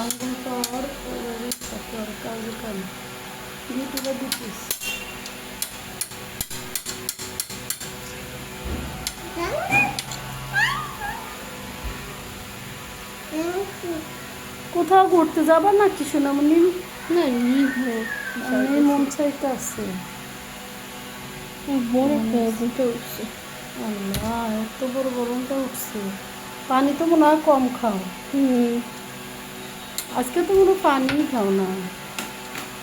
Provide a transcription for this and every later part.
আঙ্গুলটা আর কাজে কাম ইউটিউবে দিতিস কোথাও ঘুরতে যাবা নাকি সোনামণি? না মন চাইতে আছে বড় ঘুমটা উঠছে। আল্লাহ এত বড় গরমটা উঠছে। পানি তো মনে হয় কম খাও। আজকে তো মনে হয় পানিই খাও না।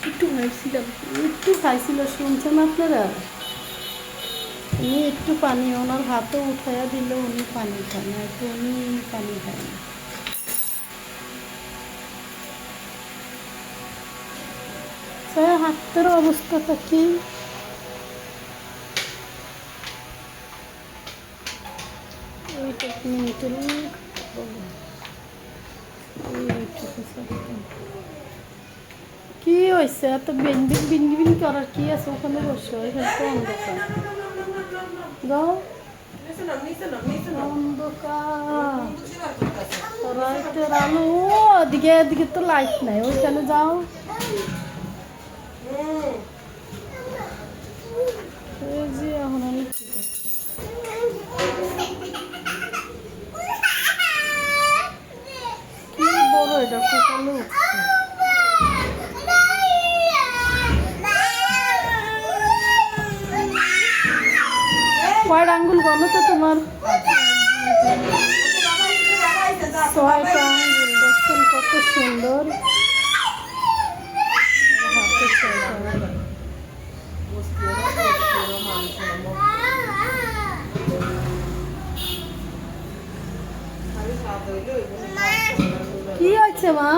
একটু খাইছিলাম। একটু খাইছিল, শুনছেন আপনারা? উনি একটু পানি ওনার হাতও উঠাইয়া দিলে উনি পানি খায় না, একটু উনি পানি খায় না। স্যার হাতের অবস্থাটা কি? এইটা মিনিটের কি হয়েছে? এত বিনবিন বিনবিন করার কি আছে? ওখানে বসে এখানে তো অন্ধকার। যাও অন্ধকার, লাইটের আলো ওদিকে, এদিকে তো লাইট নাই, ওইখানে যাও। এই যে এখন আমি কি করছি? কি বড় এটা কোথালে উঠছে? কয়টা আঙ্গুল বলো তো তোমার? 6টা আঙ্গুল, দেখছেন কত সুন্দর। হাতে 6টা আঙ্গুল। কি হয়েছে মা?